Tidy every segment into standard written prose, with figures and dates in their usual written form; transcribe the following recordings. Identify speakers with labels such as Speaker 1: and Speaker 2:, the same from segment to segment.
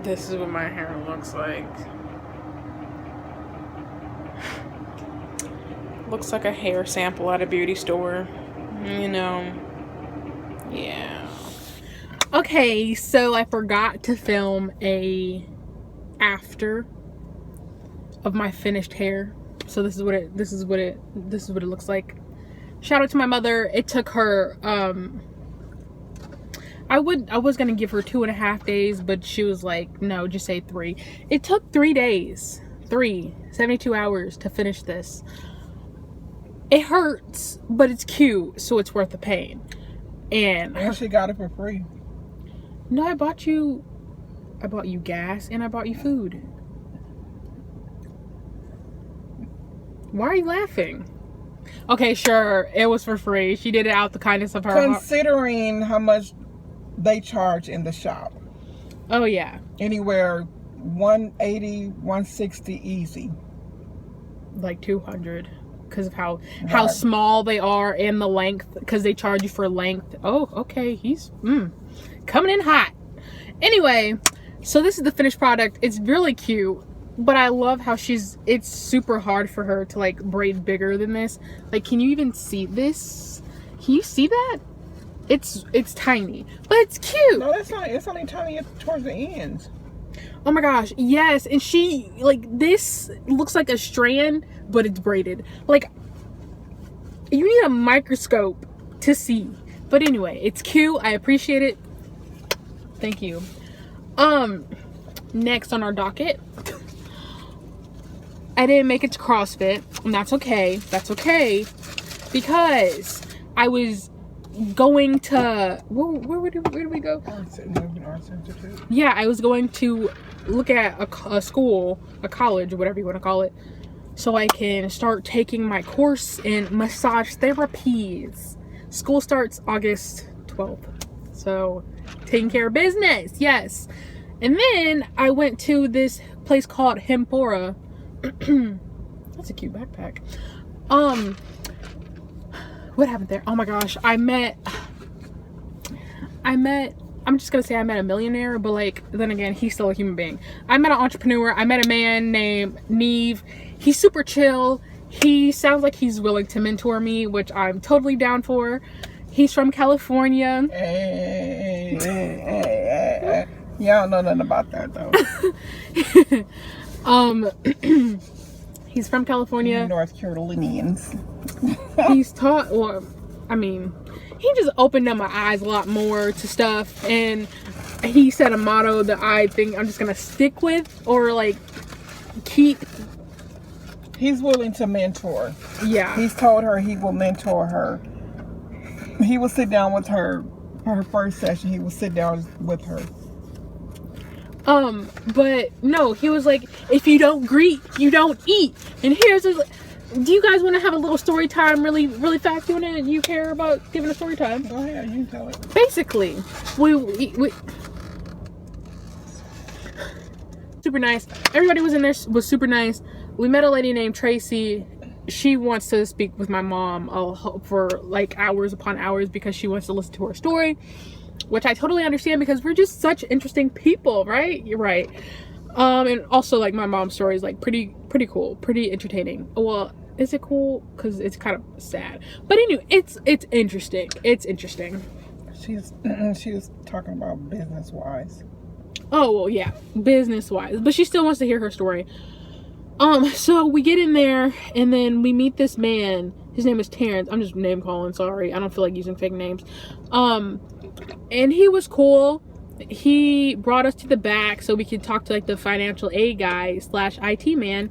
Speaker 1: This is what my hair looks like. Looks like a hair sample at a beauty store. You know. Yeah. Okay, so I forgot to film a after of my finished hair. So this is what it looks like. Shout out to my mother. It took her I was gonna give her 2.5 days, but she was like, no, just say 3. It took 3 days. 72 hours to finish this. It hurts, but it's cute, so it's worth the pain. And
Speaker 2: she got it for free.
Speaker 1: No, I bought you gas and I bought you food. Why are you laughing? Okay, sure, it was for free. She did it out the kindness of her heart.
Speaker 2: Considering how much they charge in the shop.
Speaker 1: Oh yeah.
Speaker 2: Anywhere 180, 160 easy.
Speaker 1: Like 200 because of how small they are and the length, because they charge you for length. Oh, okay. He's coming in hot. Anyway, so this is the finished product. It's really cute, but I love how it's super hard for her to like braid bigger than this. Like, can you even see this? Can you see that? It's tiny, but it's cute.
Speaker 2: No, that's not. It's only tiny towards the ends.
Speaker 1: Oh my gosh, yes. And she, like, this looks like a strand, but it's braided. Like, you need a microscope to see. But anyway, it's cute. I appreciate it. Thank you. Next on our docket, I didn't make it to CrossFit, and that's okay. That's okay, because I was going to where did we go?
Speaker 2: Arts Institute.
Speaker 1: Yeah, I was going to look at a school, a college, or whatever you want to call it, so I can start taking my course in massage therapies. School starts August 12th, so taking care of business, yes. And then I went to this place called Hempora. That's a cute backpack. What happened there? Oh my gosh, I met I'm just gonna say I met a millionaire, but like, then again, he's still a human being. I met an entrepreneur. I met a man named Neve. He's super chill. He sounds like he's willing to mentor me, which I'm totally down for. He's from California.
Speaker 2: Hey. Yeah, I don't know nothing about that though.
Speaker 1: He's from California.
Speaker 2: North Carolinians.
Speaker 1: He's taught, well, I mean, he just opened up my eyes a lot more to stuff, and he said a motto that I think I'm just gonna stick with, or like keep.
Speaker 2: He's willing to mentor.
Speaker 1: Yeah.
Speaker 2: He's told her he will mentor her. He will sit down with her for her first session. He will sit down with her.
Speaker 1: But no, he was like, if you don't greet, you don't eat. And here's his, do you guys want to have a little story time really, really fast? You care about giving a story time?
Speaker 2: Go ahead, you can tell it.
Speaker 1: Basically, we super nice. Everybody was in there, was super nice. We met a lady named Tracy. She wants to speak with my mom for like hours upon hours because she wants to listen to her story, which I totally understand because we're just such interesting people, right? You're right. And also, like, my mom's story is like pretty cool, pretty entertaining. Well, is it cool? Because it's kind of sad. But anyway, it's interesting. It's interesting.
Speaker 2: She was talking about business wise.
Speaker 1: Oh well, yeah, business wise, but she still wants to hear her story. So we get in there, and then we meet this man. His name is Terrence. I'm just name calling. Sorry, I don't feel like using fake names. And he was cool. He brought us to the back so we could talk to like the financial aid guy / IT man.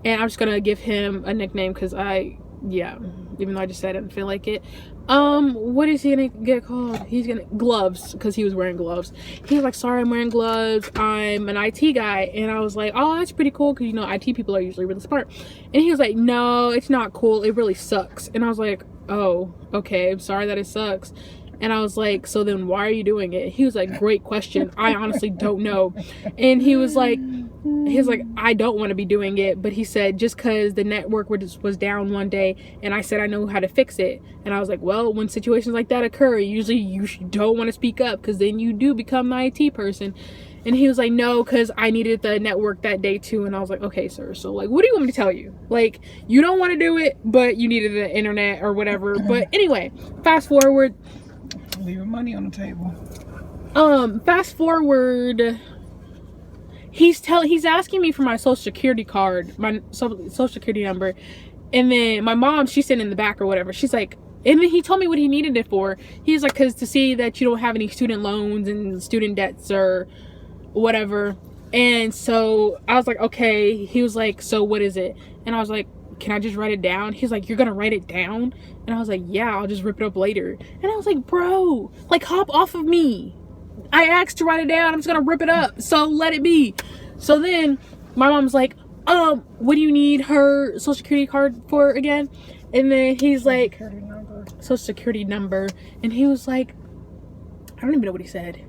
Speaker 1: And I'm just gonna give him a nickname because even though I just said I didn't feel like it. What is he gonna get called? He's gonna gloves, because he was wearing gloves. He was like, sorry, I'm wearing gloves, I'm an IT guy. And I was like, oh, that's pretty cool, because you know IT people are usually really smart. And he was like, no, it's not cool, it really sucks. And I was like, oh, okay, I'm sorry that it sucks. And I was like, so then why are you doing it? He was like, great question, I honestly don't know. And he was like, I don't want to be doing it. But he said, just because the network was down one day and I said I know how to fix it. And I was like, well, when situations like that occur, usually you don't want to speak up, because then you do become the IT person. And he was like, no, because I needed the network that day too. And I was like, okay, sir. So like, what do you want me to tell you? Like, you don't want to do it, but you needed the internet or whatever. But anyway, fast forward.
Speaker 2: Leaving money on the table.
Speaker 1: Fast forward. He's asking me for my social security card, my social security number. And then my mom, she's sitting in the back or whatever. She's like, and then he told me what he needed it for. He's like, because to see that you don't have any student loans and student debts or whatever. And so I was like, okay. He was like, so what is it? And I was like, can I just write it down? He's like, you're gonna write it down? And I was like, yeah, I'll just rip it up later. And I was like, bro, like, hop off of me. I asked to write it down. I'm just gonna rip it up, so let it be. So then my mom's like, what do you need her social security card for again? And then he's like, social security number. And he was like, I don't even know what he said.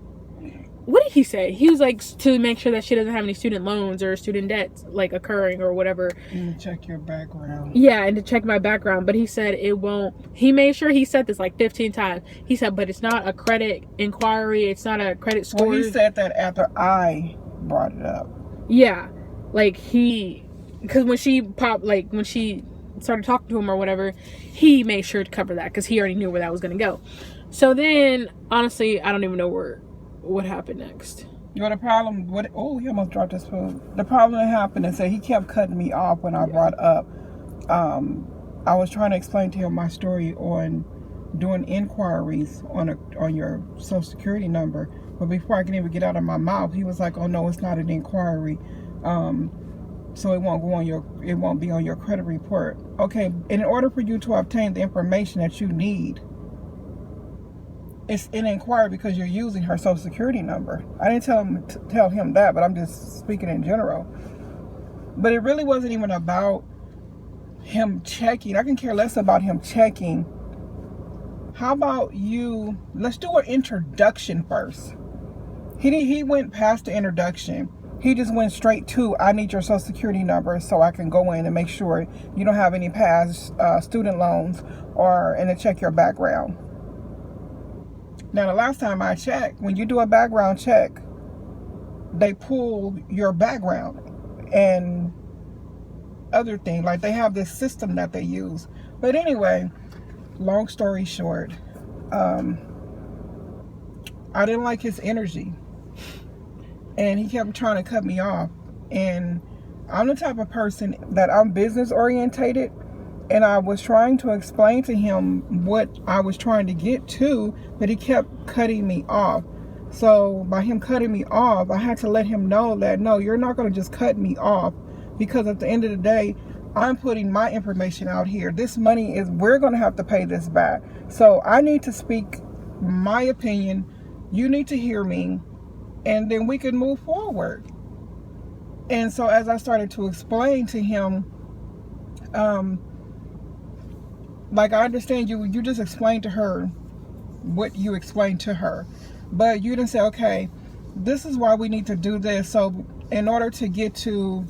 Speaker 1: What did he say? He was like, to make sure that she doesn't have any student loans or student debts like occurring or whatever.
Speaker 2: And check your background.
Speaker 1: Yeah, and to check my background. But he said it won't. He made sure he said this like 15 times. He said, but it's not a credit inquiry. It's not a credit score.
Speaker 2: Well, he said that after I brought it up.
Speaker 1: Yeah, like because when she started talking to him or whatever, he made sure to cover that because he already knew where that was going to go. So then, honestly, I don't even know what happened next.
Speaker 2: You know, the problem, he almost dropped his food. The problem that happened is that he kept cutting me off when I brought up, I was trying to explain to him my story on doing inquiries on your social security number. But before I can even get out of my mouth, he was like, oh no, it's not an inquiry. So it won't be on your credit report. Okay, in order for you to obtain the information that you need, it's an inquiry because you're using her social security number. I didn't tell him that, but I'm just speaking in general. But it really wasn't even about him checking. I can care less about him checking. How about let's do an introduction first. He went past the introduction. He just went straight to, I need your social security number so I can go in and make sure you don't have any past student loans and to check your background. Now, the last time I checked, when you do a background check, they pull your background and other things. Like, they have this system that they use. But anyway, long story short, I didn't like his energy. And he kept trying to cut me off. And I'm the type of person that I'm business orientated. And I was trying to explain to him what I was trying to get to, but he kept cutting me off. So by him cutting me off, I had to let him know that, no, you're not going to just cut me off, because at the end of the day, I'm putting my information out here. This money we're going to have to pay this back. So I need to speak my opinion. You need to hear me, and then we can move forward. And so as I started to explain to him, like, I understand you just explained to her what you explained to her, but you didn't say, okay, this is why we need to do this. So in order to get to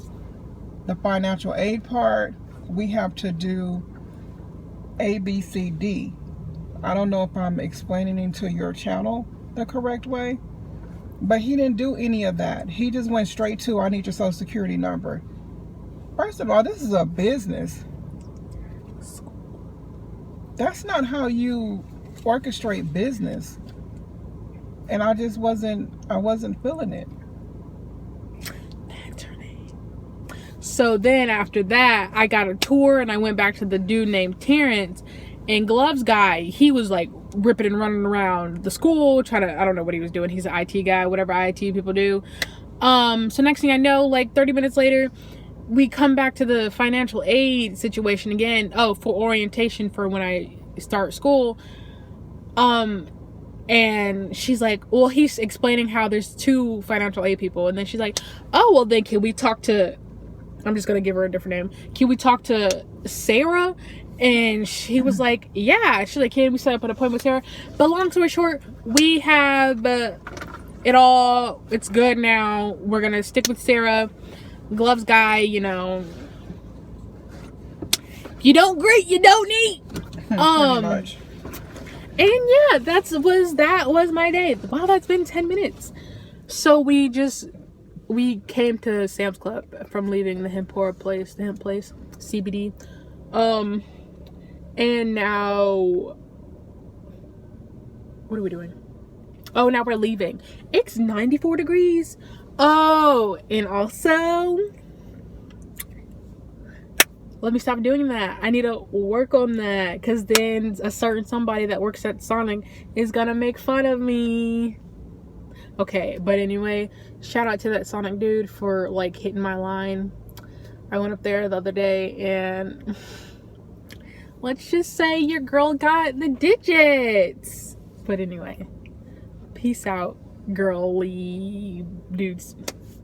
Speaker 2: the financial aid part, we have to do A, B, C, D. I don't know if I'm explaining into your channel the correct way, but he didn't do any of that. He just went straight to, I need your social security number. First of all, this is a business. That's not how you orchestrate business. And I just wasn't feeling it.
Speaker 1: So then after that, I got a tour and I went back to the dude named Terrence. And Gloves guy, he was like ripping and running around the school, trying to, I don't know what he was doing. He's an IT guy, whatever IT people do. So next thing I know, like 30 minutes later, we come back to the financial aid situation again. Oh, for orientation for when I start school. And she's like, well, he's explaining how there's 2 financial aid people. And then she's like, oh, well, then can we talk to, I'm just going to give her a different name. Can we talk to Sarah? And she was like, yeah. She's like, can we set up an appointment with Sarah? But long story short, we have it all. It's good now. We're going to stick with Sarah. Gloves guy, you know. You don't greet, you don't eat.
Speaker 2: Much.
Speaker 1: And yeah, that was my day. Wow, that's been 10 minutes. So we came to Sam's Club from leaving the hemp place, CBD. And now, what are we doing? Oh, now we're leaving. It's 94 degrees. Oh, and also, let me stop doing that. I need to work on that, because then a certain somebody that works at Sonic is gonna make fun of me. Okay, but anyway, shout out to that Sonic dude for like hitting my line. I went up there the other day and let's just say your girl got the digits. But anyway, peace out, girly dudes.